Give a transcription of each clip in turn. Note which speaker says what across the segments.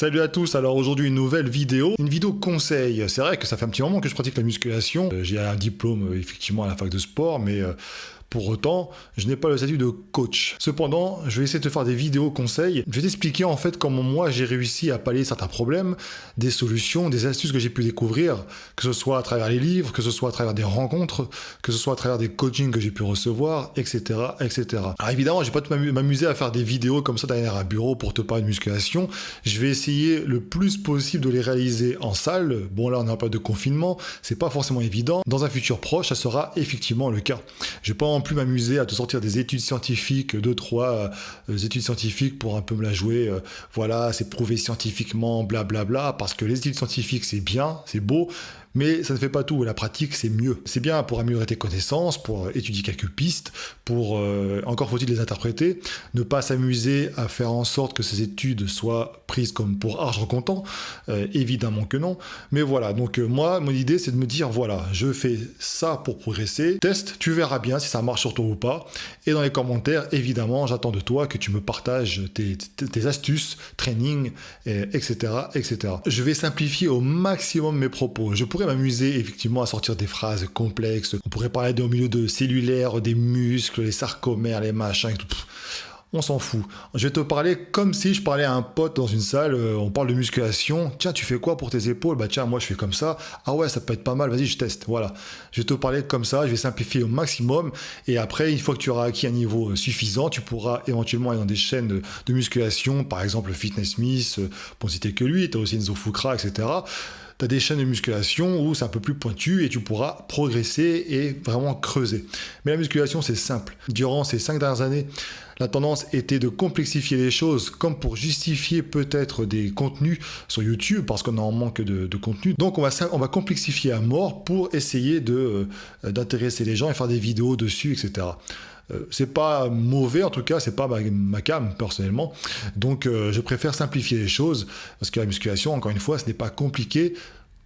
Speaker 1: Salut à tous, alors aujourd'hui une nouvelle vidéo, une vidéo conseil. C'est vrai que ça fait un petit moment que je pratique la musculation, j'ai un diplôme effectivement à la fac de sport, mais pour autant, je n'ai pas le statut de coach. Cependant, je vais essayer de te faire des vidéos conseils. Je vais t'expliquer en fait comment moi j'ai réussi à pallier certains problèmes, des solutions, des astuces que j'ai pu découvrir, que ce soit à travers les livres, que ce soit à travers des rencontres, que ce soit à travers des coachings que j'ai pu recevoir, etc., etc. Alors évidemment, je vais pas m'amuser à faire des vidéos comme ça derrière un bureau pour te parler de musculation. Je vais essayer le plus possible de les réaliser en salle. Bon là, on n'a pas de confinement, c'est pas forcément évident. Dans un futur proche, ça sera effectivement le cas. Je vais pas plus m'amuser à te sortir des études scientifiques, deux, trois études scientifiques pour un peu me la jouer, voilà, c'est prouvé scientifiquement, blablabla, parce que les études scientifiques c'est bien, c'est beau, mais ça ne fait pas tout, la pratique c'est mieux. C'est bien pour améliorer tes connaissances, pour étudier quelques pistes, pour, encore faut-il les interpréter, ne pas s'amuser à faire en sorte que ces études soient prises comme pour argent comptant, évidemment que non, mais voilà, donc moi, mon idée c'est de me dire, voilà, je fais ça pour progresser, teste, tu verras bien si ça marche sur toi ou pas, et dans les commentaires, évidemment, j'attends de toi que tu me partages tes astuces, training, etc., etc. Je vais simplifier au maximum mes propos, je pourrais m'amuser effectivement à sortir des phrases complexes. On pourrait parler au milieu de cellulaire, des muscles, les sarcomères, les machins, et tout. On s'en fout. Je vais te parler comme si je parlais à un pote dans une salle, on parle de musculation. Tiens, tu fais quoi pour tes épaules? Bah tiens, moi je fais comme ça. Ah ouais, ça peut être pas mal, vas-y, je teste. Voilà. Je vais te parler comme ça, je vais simplifier au maximum. Et après, une fois que tu auras acquis un niveau suffisant, tu pourras éventuellement aller dans des chaînes de musculation, par exemple Fitness Smith, pour citer que lui, tu as aussi Enzo Fukra, etc. Tu as des chaînes de musculation où c'est un peu plus pointu et tu pourras progresser et vraiment creuser. Mais la musculation, c'est simple. Durant ces 5 dernières années, la tendance était de complexifier les choses comme pour justifier peut-être des contenus sur YouTube parce qu'on a en manque de contenu. Donc on va complexifier à mort pour essayer d'intéresser les gens et faire des vidéos dessus, etc. C'est pas mauvais, en tout cas, c'est pas ma came personnellement. Donc je préfère simplifier les choses parce que la musculation, encore une fois, ce n'est pas compliqué.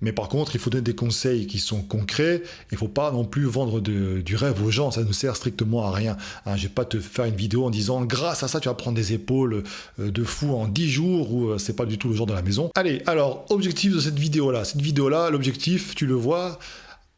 Speaker 1: Mais par contre, il faut donner des conseils qui sont concrets. Il ne faut pas non plus vendre du rêve aux gens. Ça ne sert strictement à rien. Je ne vais pas te faire une vidéo en disant grâce à ça, tu vas prendre des épaules de fou en 10 jours ou c'est pas du tout le genre de la maison. Allez, alors, objectif de cette vidéo-là. Cette vidéo-là, l'objectif, tu le vois,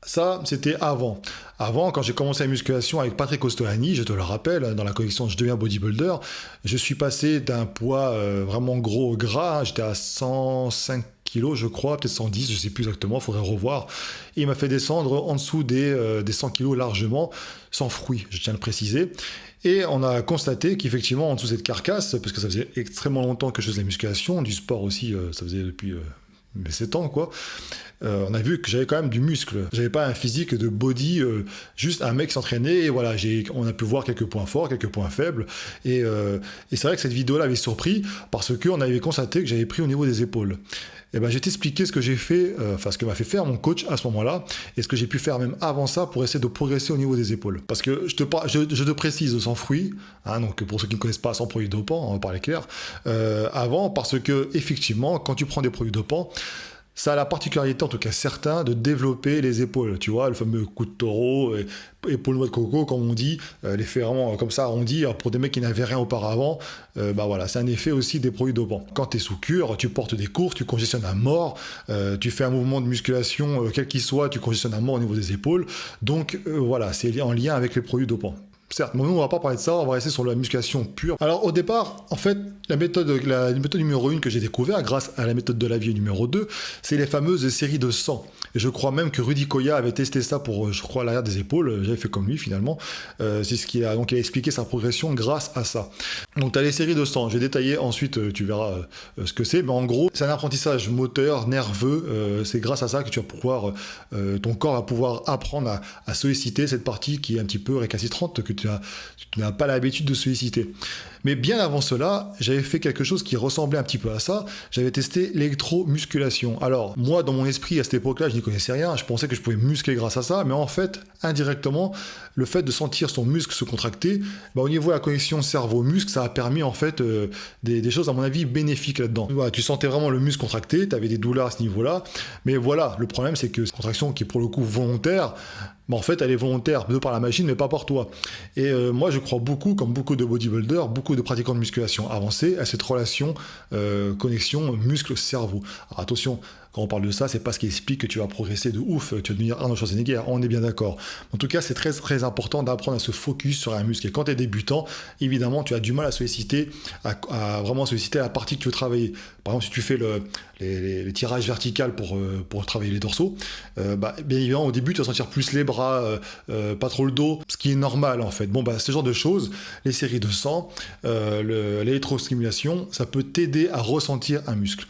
Speaker 1: ça, c'était avant. Avant, quand j'ai commencé la musculation avec Patrick Ostolani, je te le rappelle, dans la collection Je deviens bodybuilder, je suis passé d'un poids vraiment gros gras, j'étais à 105 kilos, je crois, peut-être 110, je sais plus exactement, il faudrait revoir. Et il m'a fait descendre en dessous des 100 kilos largement, sans fruits, je tiens à le préciser. Et on a constaté qu'effectivement, en dessous de cette carcasse, parce que ça faisait extrêmement longtemps que je faisais la musculation, du sport aussi, ça faisait depuis 7 ans, quoi. On a vu que j'avais quand même du muscle. J'avais pas un physique de body, juste un mec s'entraîner et voilà, on a pu voir quelques points forts, quelques points faibles. Et c'est vrai que cette vidéo-là avait surpris parce qu'on avait constaté que j'avais pris au niveau des épaules. Et ben, je vais t'expliquer ce que j'ai fait, ce que m'a fait faire mon coach à ce moment-là, et ce que j'ai pu faire même avant ça pour essayer de progresser au niveau des épaules. Parce que je te précise sans fruits, donc pour ceux qui ne connaissent pas, sans produits dopants, on va parler clair, avant, parce que effectivement, quand tu prends des produits dopants, ça a la particularité, en tout cas certains, de développer les épaules. Tu vois, le fameux coup de taureau, épaule noix de coco, comme on dit, l'effet vraiment comme ça arrondi. Alors pour des mecs qui n'avaient rien auparavant, voilà, c'est un effet aussi des produits dopants. Quand tu es sous cure, tu portes des courses, tu congestionnes à mort, tu fais un mouvement de musculation, quel qu'il soit, tu congestionnes à mort au niveau des épaules. Donc voilà, c'est en lien avec les produits dopants. Certes, mais nous on va pas parler de ça, on va rester sur la musculation pure. Alors au départ, en fait, la méthode numéro 1 que j'ai découvert grâce à la méthode de la vie numéro 2, c'est les fameuses séries de 100. Et je crois même que Rudy Koya avait testé ça pour, je crois, l'arrière des épaules. J'avais fait comme lui finalement. C'est ce qu'il a, donc il a expliqué sa progression grâce à ça. Donc tu as les séries de 100. Je vais détailler ensuite, tu verras ce que c'est. Mais en gros, c'est un apprentissage moteur, nerveux. C'est grâce à ça que tu vas pouvoir, ton corps va pouvoir apprendre à solliciter cette partie qui est un petit peu récalcitrante, que tu n'as pas l'habitude de solliciter. Mais bien avant cela, j'avais fait quelque chose qui ressemblait un petit peu à ça. J'avais testé l'électromusculation. Alors, moi, dans mon esprit, à cette époque-là, je n'y connaissais rien. Je pensais que je pouvais muscler grâce à ça. Mais en fait, indirectement, le fait de sentir son muscle se contracter, au niveau de la connexion cerveau-muscle, ça a permis en fait des choses, à mon avis, bénéfiques là-dedans. Voilà, tu sentais vraiment le muscle contracté, tu avais des douleurs à ce niveau-là. Mais voilà, le problème, c'est que cette contraction qui est pour le coup volontaire, en fait, elle est volontaire par la machine, mais pas par toi. Et moi, je crois beaucoup, comme beaucoup de bodybuilders, beaucoup de pratiquants de musculation avancée, à cette relation, connexion muscle-cerveau. Alors attention, quand on parle de ça, c'est pas ce qui explique que tu vas progresser de ouf, tu vas devenir Arnold Schwarzenegger, on est bien d'accord. En tout cas, c'est très très important d'apprendre à se focus sur un muscle. Et quand tu es débutant, évidemment, tu as du mal à solliciter, à vraiment solliciter la partie que tu veux travailler. Par exemple, si tu fais les tirages verticaux pour travailler les dorsaux, bien évidemment, au début, tu vas sentir plus les bras, pas trop le dos, ce qui est normal en fait. Bon, ce genre de choses, les séries de sang, l'électrostimulation, ça peut t'aider à ressentir un muscle.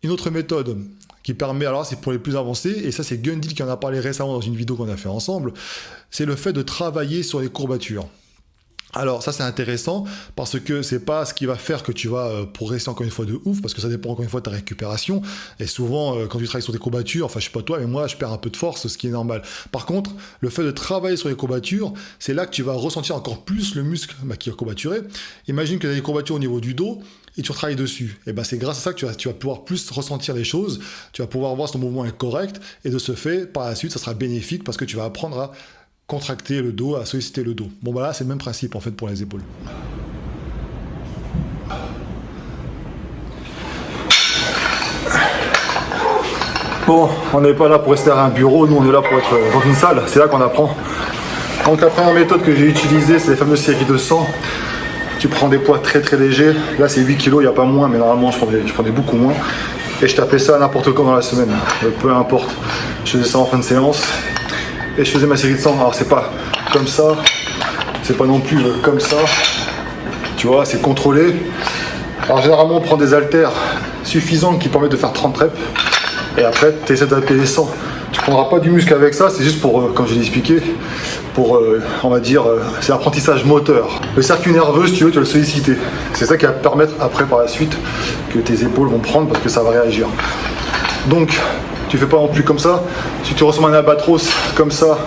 Speaker 1: Une autre méthode qui permet, alors c'est pour les plus avancés, et ça c'est Gundil qui en a parlé récemment dans une vidéo qu'on a fait ensemble, c'est le fait de travailler sur les courbatures. Alors ça c'est intéressant parce que c'est pas ce qui va faire que tu vas progresser encore une fois de ouf, parce que ça dépend encore une fois de ta récupération, et souvent quand tu travailles sur des courbatures, enfin je sais pas toi mais moi je perds un peu de force, ce qui est normal. Par contre le fait de travailler sur les courbatures, c'est là que tu vas ressentir encore plus le muscle qui est courbaturé. Imagine que tu as des courbatures au niveau du dos et tu travailles dessus, et c'est grâce à ça que tu vas pouvoir plus ressentir les choses, tu vas pouvoir voir si ton mouvement est correct, et de ce fait par la suite ça sera bénéfique parce que tu vas apprendre à contracter le dos, à solliciter le dos. Bon là c'est le même principe en fait pour les épaules. Bon, on n'est pas là pour rester à un bureau, nous on est là pour être dans une salle, c'est là qu'on apprend. Donc la première méthode que j'ai utilisée, c'est les fameuses séries de 100. Tu prends des poids très très légers, là c'est 8 kg, il n'y a pas moins, mais normalement je prenais beaucoup moins. Et je tapais ça n'importe quand dans la semaine, peu importe. Je faisais ça en fin de séance. Et je faisais ma série de 100, alors c'est pas comme ça, c'est pas non plus comme ça, tu vois, c'est contrôlé. Alors généralement on prend des haltères suffisants qui permettent de faire 30 reps, et après tu essaies d'appeler les 100. Tu prendras pas du muscle avec ça, c'est juste pour, comme je l'ai expliqué, pour, on va dire, c'est l'apprentissage moteur. Le circuit nerveux, si tu veux, tu vas le solliciter. C'est ça qui va permettre après par la suite que tes épaules vont prendre parce que ça va réagir. Donc, tu fais pas non plus comme ça. Si tu ressembles à un albatros comme ça,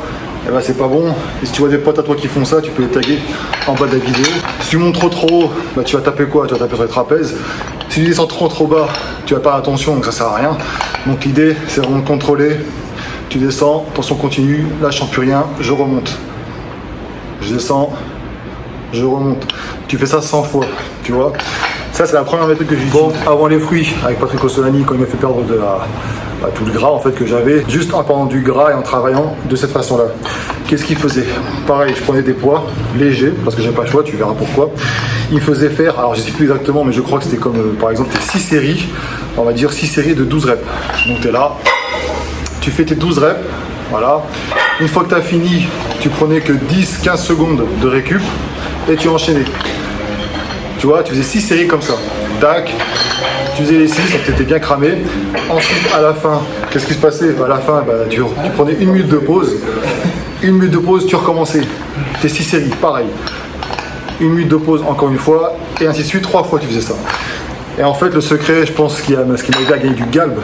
Speaker 1: c'est pas bon. Et si tu vois des potes à toi qui font ça, tu peux les taguer en bas de la vidéo. Si tu montes trop haut, tu vas taper quoi? Tu vas taper sur les trapèzes. Si tu descends trop bas, tu vas pas attention, donc ça sert à rien. Donc l'idée, c'est vraiment de contrôler. Tu descends, tension continue, là je sens plus rien, je remonte. Je descends, je remonte. Tu fais ça 100 fois, tu vois. Ça c'est la première méthode que j'utilise. Bon, avant les fruits, avec Patrick Ossolani, quand il m'a fait perdre tout le gras en fait que j'avais, juste en perdant du gras et en travaillant de cette façon-là. Qu'est-ce qu'il faisait? Pareil, je prenais des poids légers, parce que j'ai pas le choix, tu verras pourquoi. Il me faisait faire, alors je sais plus exactement, mais je crois que c'était comme, par exemple, 6 séries, on va dire 6 séries de 12 reps. Donc tu es là, tu fais tes 12 reps, voilà. Une fois que tu as fini, tu prenais que 10-15 secondes de récup et tu enchaînais. Tu vois, tu faisais 6 séries comme ça. Tac, tu faisais les 6, donc tu étais bien cramé. Ensuite, à la fin, qu'est-ce qui se passait? À la fin, tu prenais 1 minute de pause. 1 minute de pause, tu recommençais. Tes 6 séries, pareil. 1 minute de pause, encore une fois, et ainsi de suite, 3 fois tu faisais ça. Et en fait, le secret, je pense, ce qui m'a aidé à gagner du galbe,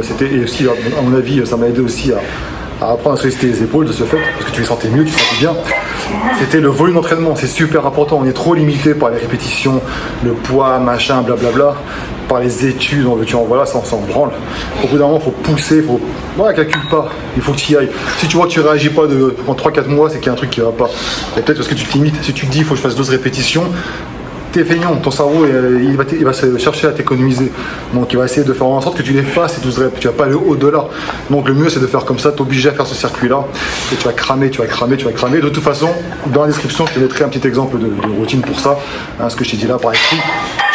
Speaker 1: c'était, et aussi, à mon avis, ça m'a aidé aussi à apprendre à solliciter les épaules de ce fait, parce que tu les sentais mieux, tu les sentais bien. C'était le volume d'entraînement, c'est super important. On est trop limité par les répétitions, le poids, machin, blablabla, par les études, on veut tu en voilà, ça on s'en branle. Au bout d'un moment, il faut pousser, calcule pas, il faut que tu y ailles. Si tu vois que tu réagis pas en 3-4 mois, c'est qu'il y a un truc qui va pas. Et peut-être parce que tu te limites, si tu te dis il faut que je fasse 12 répétitions, t'es feignant, ton cerveau il va se chercher à t'économiser. Donc il va essayer de faire en sorte que tu les fasses ces 12 reps, tu vas pas aller au-delà. Donc le mieux c'est de faire comme ça, t'obliger à faire ce circuit-là, et tu vas cramer. De toute façon, dans la description, je te mettrai un petit exemple de routine pour ça, ce que je t'ai dit là par écrit.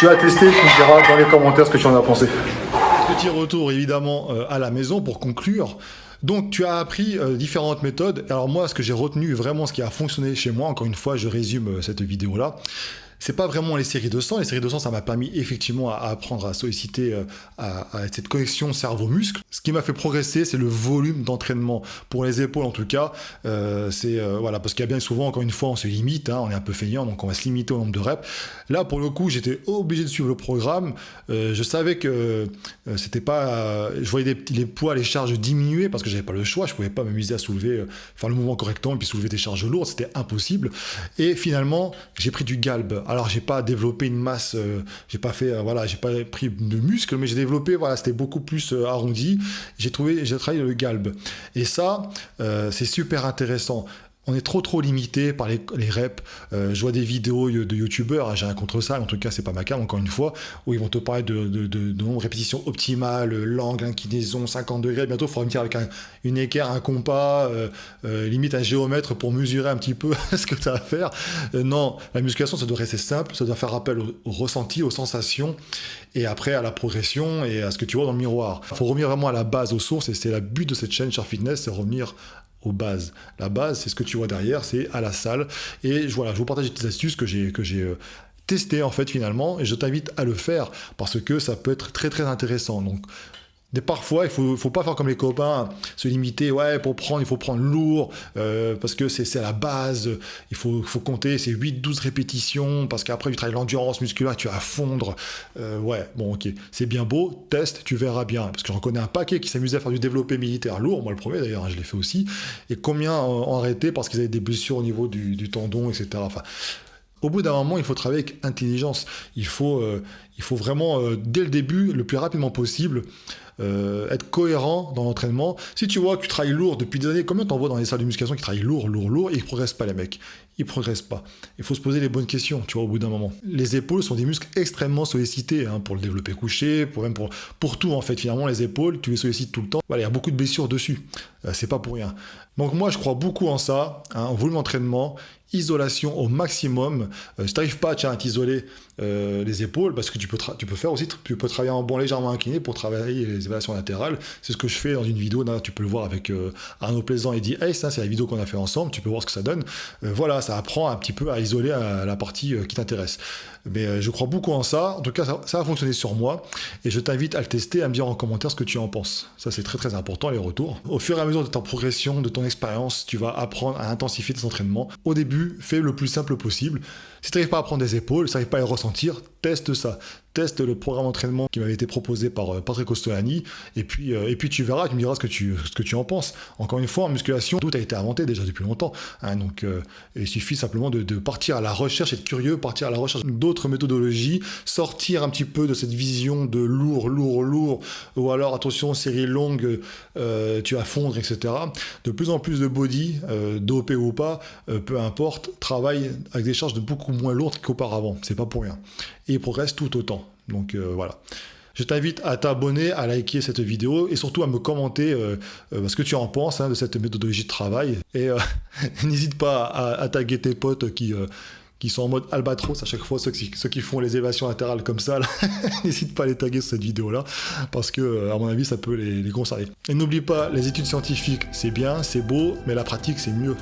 Speaker 1: Tu vas tester, tu me diras dans les commentaires ce que tu en as pensé. Petit retour évidemment à la maison pour conclure. Donc tu as appris différentes méthodes. Alors moi, ce que j'ai retenu vraiment, ce qui a fonctionné chez moi, encore une fois, je résume cette vidéo-là. C'est pas vraiment les séries de 100. Les séries de 100, ça m'a permis effectivement à apprendre à solliciter à cette connexion cerveau-muscle. Ce qui m'a fait progresser, c'est le volume d'entraînement. Pour les épaules, en tout cas, voilà, parce qu'il y a bien souvent, encore une fois, on se limite, on est un peu feignant, donc on va se limiter au nombre de reps. Là, pour le coup, j'étais obligé de suivre le programme. Je savais que c'était pas... je voyais les poids, les charges diminuer parce que j'avais pas le choix. Je pouvais pas m'amuser à soulever, faire le mouvement correctement et puis soulever des charges lourdes. C'était impossible. Et finalement, j'ai pris du galbe. Alors j'ai pas développé une masse, j'ai pas fait, voilà, j'ai pas pris de muscles, mais j'ai développé, voilà, c'était beaucoup plus arrondi. J'ai travaillé le galbe. Et ça, c'est super intéressant. On est trop limité par les reps. Je vois des vidéos de youtubeurs, hein, j'ai rien contre ça, mais en tout cas c'est pas ma cam, encore une fois, où ils vont te parler de nombre de répétitions optimales, l'angle, inclinaison, 50 degrés. Bientôt il faudra me dire avec une équerre, un compas, limite un géomètre pour mesurer un petit peu ce que tu as à faire. Non, la musculation ça doit rester simple, ça doit faire appel au ressenti, aux sensations, et après à la progression et à ce que tu vois dans le miroir. Il faut revenir vraiment à la base, aux sources, et c'est le but de cette chaîne Sharp Fitness, c'est revenir aux bases. La base, c'est ce que tu vois derrière, c'est à la salle. Et voilà, je vous partage des petites astuces que j'ai testées en fait finalement, et je t'invite à le faire parce que ça peut être très intéressant. Donc parfois, il faut pas faire comme les copains, se limiter, ouais, pour prendre, il faut prendre lourd, parce que c'est à la base, il faut compter, c'est 8-12 répétitions, parce qu'après, tu travailles l'endurance musculaire, tu vas fondre, ouais, bon, ok, c'est bien beau, teste, tu verras bien, parce que j'en connais un paquet qui s'amusait à faire du développé militaire lourd, moi le premier d'ailleurs, hein, je l'ai fait aussi, et combien ont arrêté parce qu'ils avaient des blessures au niveau du tendon, etc., enfin... Au bout d'un moment, il faut travailler avec intelligence. Il faut vraiment, dès le début, le plus rapidement possible, être cohérent dans l'entraînement. Si tu vois que tu travailles lourd depuis des années, combien t'en vois dans les salles de musculation qui travaillent lourd, et ils progressent pas, les mecs. Ils progressent pas. Il faut se poser les bonnes questions, tu vois, au bout d'un moment. Les épaules sont des muscles extrêmement sollicités, hein, pour le développé couché, pour tout, en fait. Finalement, les épaules, tu les sollicites tout le temps. Voilà, il y a beaucoup de blessures dessus. C'est pas pour rien. Donc moi, je crois beaucoup en ça, hein, en volume d'entraînement, isolation au maximum. Si tu n'arrives pas à t'isoler les épaules, parce que tu peux faire aussi, tu peux travailler en banc légèrement incliné pour travailler les élévations latérales. C'est ce que je fais dans une vidéo, là, tu peux le voir avec Arnaud Plaisant et Eddie Hayes, hein, c'est la vidéo qu'on a fait ensemble, tu peux voir ce que ça donne. Voilà, ça apprend un petit peu à isoler la partie qui t'intéresse. Mais je crois beaucoup en ça, en tout cas ça va fonctionner sur moi, et je t'invite à le tester, à me dire en commentaire ce que tu en penses. Ça c'est très important, les retours. Au fur et à mesure de ta progression, de ton expérience, tu vas apprendre à intensifier tes entraînements. Au début, fais le plus simple possible. Si tu n'arrives pas à prendre des épaules, si tu n'arrives pas à les ressentir, teste ça. Teste le programme d'entraînement qui m'avait été proposé par Patrick Costolani, et puis tu verras, tu me diras ce que tu en penses. Encore une fois, en musculation, tout a été inventé déjà depuis longtemps, hein, donc il suffit simplement de partir à la recherche, être curieux, partir à la recherche d'autres méthodologies, sortir un petit peu de cette vision de lourd, ou alors attention, série longue, tu vas fondre, etc. De plus en plus de body, dopé ou pas, peu importe, travaille avec des charges beaucoup moins lourdes qu'auparavant, c'est pas pour rien. Et il progresse tout autant. Donc voilà. Je t'invite à t'abonner, à liker cette vidéo et surtout à me commenter ce que tu en penses, hein, de cette méthodologie de travail. Et n'hésite pas à taguer tes potes qui sont en mode albatros à chaque fois, ceux qui font les élévations latérales comme ça. N'hésite pas à les taguer sur cette vidéo-là, parce que, à mon avis, ça peut les concerner. Et n'oublie pas, les études scientifiques, c'est bien, c'est beau, mais la pratique, c'est mieux.